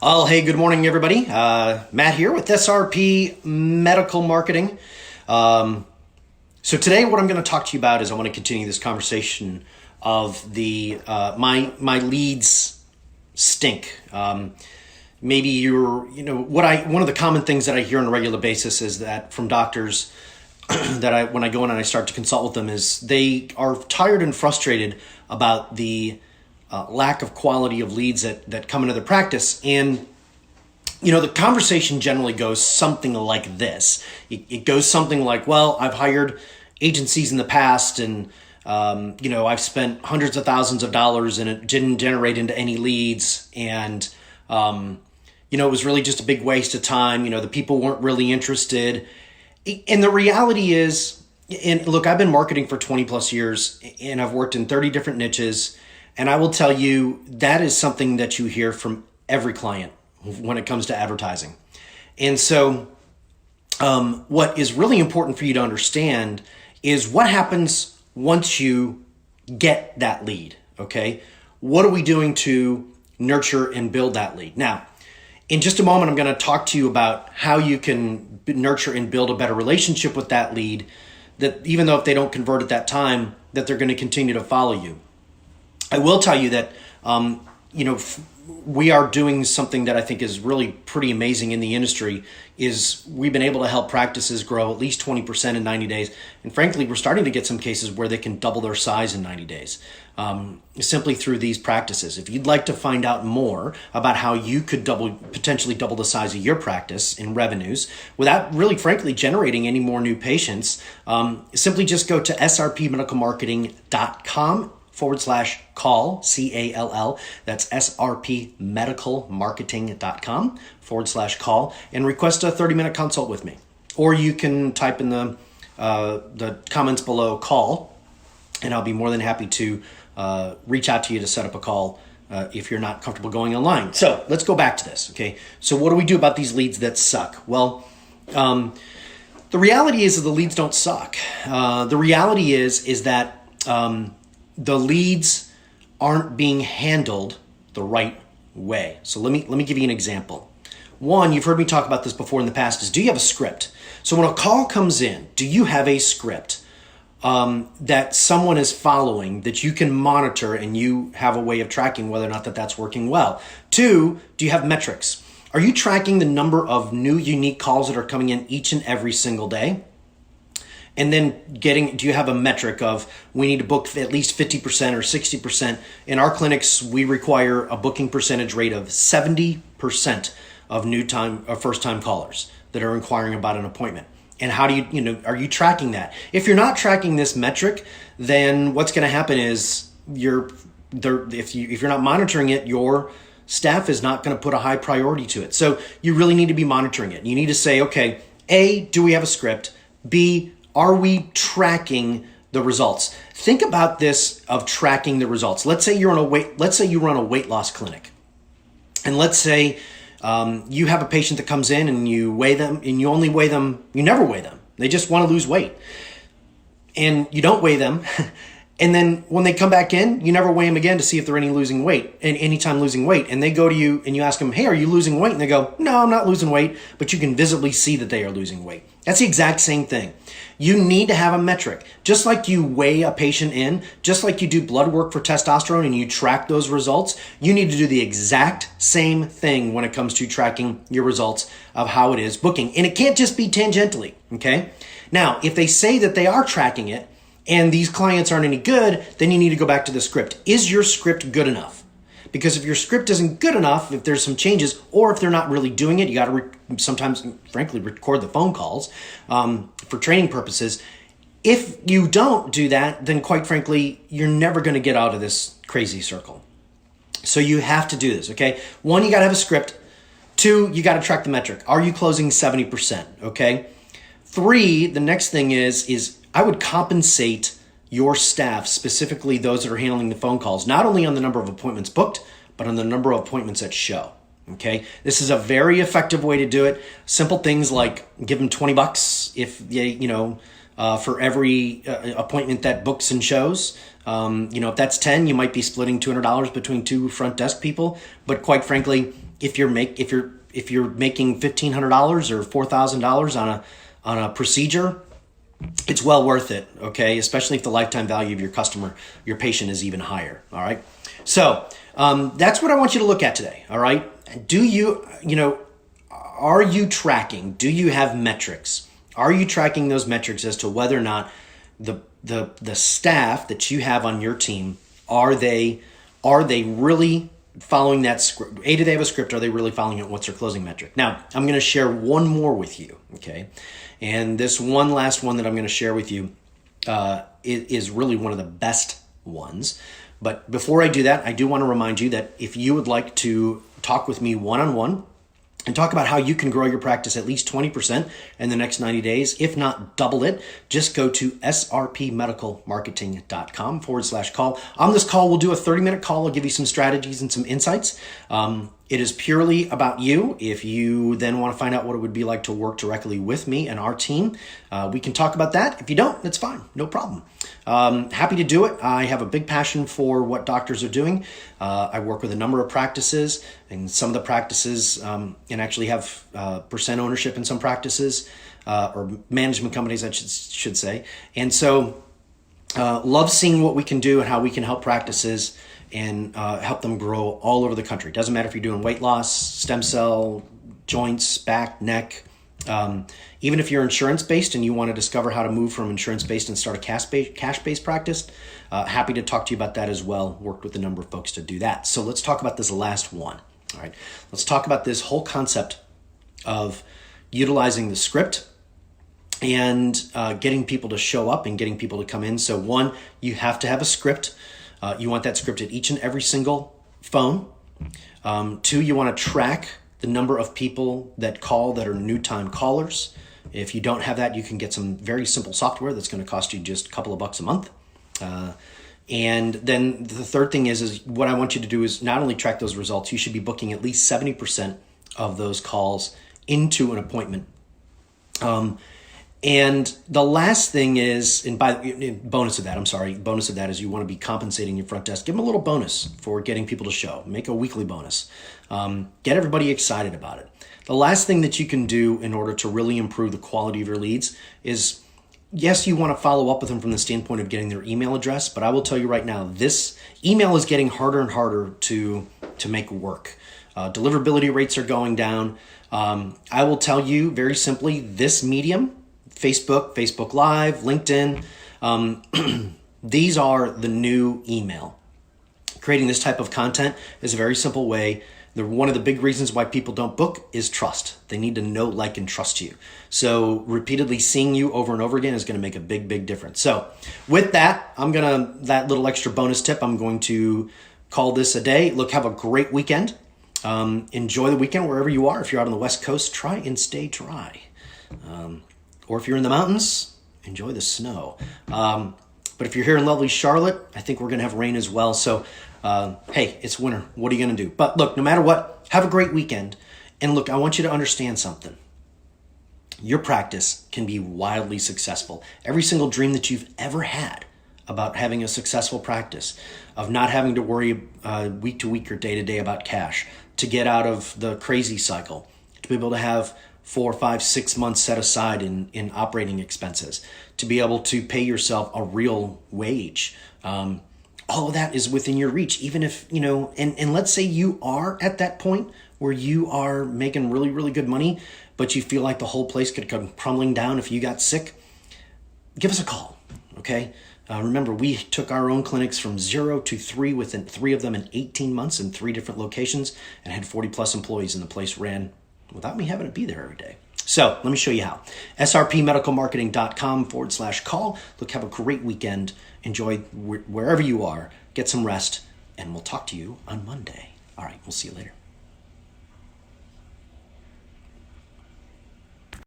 Well, hey, good morning, everybody. Matt here with SRP Medical Marketing. So today, what I'm going to talk to you about is I want to continue this conversation of the my leads stink. Maybe one of the common things that I hear on a regular basis is that from doctors that when I go in and I start to consult with them is they are tired and frustrated about the lack of quality of leads that come into their practice. And, the conversation generally goes something like this. It goes something like, well, I've hired agencies in the past and, I've spent hundreds of thousands of dollars and it didn't generate into any leads. And, it was really just a big waste of time. The people weren't really interested. And the reality is, and look, I've been marketing for 20 plus years and I've worked in 30 different niches. And I will tell you, that is something that you hear from every client when it comes to advertising. And so what is really important for you to understand is what happens once you get that lead, okay? What are we doing to nurture and build that lead? Now, in just a moment, I'm going to talk to you about how you can nurture and build a better relationship with that lead, that even though if they don't convert at that time, that they're going to continue to follow you. I will tell you that, we are doing something that I think is really pretty amazing in the industry is we've been able to help practices grow at least 20% in 90 days. And frankly, we're starting to get some cases where they can double their size in 90 days simply through these practices. If you'd like to find out more about how you could potentially double the size of your practice in revenues without really, frankly, generating any more new patients, simply just go to srpmedicalmarketing.com /call, CALL. That's srpmedicalmarketing.com /call and request a 30-minute consult with me. Or you can type in the comments below call, and I'll be more than happy to reach out to you to set up a call if you're not comfortable going online. So let's go back to this, okay? So what do we do about these leads that suck? Well, the reality is that the leads don't suck. The reality is that the leads aren't being handled the right way. So let me give you an example. One, you've heard me talk about this before in the past, is do you have a script? So when a call comes in, do you have a script that someone is following that you can monitor and you have a way of tracking whether or not that's working well? Two, do you have metrics? Are you tracking the number of new unique calls that are coming in each and every single day? And then do you have a metric of we need to book at least 50% or 60%? In our clinics, we require a booking percentage rate of 70% of first-time callers that are inquiring about an appointment. And how do are you tracking that? If you're not tracking this metric, then what's going to happen is if you're not monitoring it, your staff is not going to put a high priority to it. So you really need to be monitoring it. You need to say, okay, A, do we have a script? B, are we tracking the results? Think about this of tracking the results. Let's say you run a weight loss clinic. And let's say you have a patient that comes in and you weigh them and you never weigh them. They just want to lose weight. And you don't weigh them. And then when they come back in, you never weigh them again to see if they're losing weight. And they go to you and you ask them, hey, are you losing weight? And they go, no, I'm not losing weight. But you can visibly see that they are losing weight. That's the exact same thing. You need to have a metric. Just like you weigh a patient in, just like you do blood work for testosterone and you track those results, you need to do the exact same thing when it comes to tracking your results of how it is booking. And it can't just be tangentially, okay? Now, if they say that they are tracking it and these clients aren't any good, then you need to go back to the script. Is your script good enough? Because if your script isn't good enough, if there's some changes, or if they're not really doing it, you got to sometimes, frankly, record the phone calls for training purposes. If you don't do that, then quite frankly, you're never going to get out of this crazy circle. So you have to do this, okay? One, you got to have a script. Two, you got to track the metric. Are you closing 70%, okay? Three, the next thing is I would compensate your staff, specifically those that are handling the phone calls, not only on the number of appointments booked, but on the number of appointments that show. Okay, this is a very effective way to do it. Simple things like give them $20 if for every appointment that books and shows. If that's 10, you might be splitting $200 between two front desk people. But quite frankly, if you're making $1,500 or $4,000 on a procedure, it's well worth it, okay? Especially if the lifetime value of your patient is even higher, all right? So that's what I want you to look at today, all right? Are you tracking? Do you have metrics? Are you tracking those metrics as to whether or not the staff that you have on your team, are they really following that script? Do they have a script? Are they really following it? What's their closing metric? Now, I'm going to share one more with you, okay? And this one last one that I'm going to share with you is really one of the best ones. But before I do that, I do want to remind you that if you would like to talk with me one-on-one and talk about how you can grow your practice at least 20% in the next 90 days, if not double it, just go to srpmedicalmarketing.com/call. On this call, we'll do a 30-minute call. I'll give you some strategies and some insights. It is purely about you. If you then want to find out what it would be like to work directly with me and our team, we can talk about that. If you don't, that's fine. No problem. Happy to do it. I have a big passion for what doctors are doing. I work with a number of practices, and some of the practices and actually have percent ownership in some practices or management companies, I should say. And so love seeing what we can do and how we can help practices and help them grow all over the country. Doesn't matter if you're doing weight loss, stem cell, joints, back, neck. Even if you're insurance-based and you want to discover how to move from insurance-based and start a cash-based practice, happy to talk to you about that as well. Worked with a number of folks to do that. So let's talk about this last one. All right, let's talk about this whole concept of utilizing the script and getting people to show up and getting people to come in. So one, you have to have a script. You want that script at each and every single phone. Two, you want to track the number of people that call that are new time callers. If you don't have that, you can get some very simple software that's going to cost you just a couple of bucks a month. And then the third thing is what I want you to do is not only track those results, you should be booking at least 70% of those calls into an appointment. And the last thing is, bonus of that is you want to be compensating your front desk. Give them a little bonus for getting people to show. Make a weekly bonus. Get everybody excited about it. The last thing that you can do in order to really improve the quality of your leads is, yes, you want to follow up with them from the standpoint of getting their email address, but I will tell you right now, this email is getting harder and harder to make work. Deliverability rates are going down. I will tell you very simply, this medium, Facebook Live, LinkedIn, these are the new email. Creating this type of content is a very simple way. One of the big reasons why people don't book is trust. They need to know, like, and trust you. So repeatedly seeing you over and over again is going to make a big, big difference. So with that, that little extra bonus tip, I'm going to call this a day. Look, have a great weekend. Enjoy the weekend wherever you are. If you're out on the West Coast, try and stay dry. Or if you're in the mountains, enjoy the snow. But if you're here in lovely Charlotte, I think we're going to have rain as well. So, hey, it's winter. What are you going to do? But look, no matter what, have a great weekend. And look, I want you to understand something. Your practice can be wildly successful. Every single dream that you've ever had about having a successful practice, of not having to worry week to week or day to day about cash, to get out of the crazy cycle, to be able to have 4, 5, 6 months set aside in operating expenses, to be able to pay yourself a real wage. All of that is within your reach, even if, and let's say you are at that point where you are making really, really good money, but you feel like the whole place could come crumbling down if you got sick. Give us a call, okay? Remember, we took our own clinics from 0 to 3 within 3 of them in 18 months in 3 different locations and had 40 plus employees, and the place ran without me having to be there every day. So let me show you how. srpmedicalmarketing.com/call. Look, have a great weekend. Enjoy wherever you are. Get some rest, and we'll talk to you on Monday. All right, we'll see you later.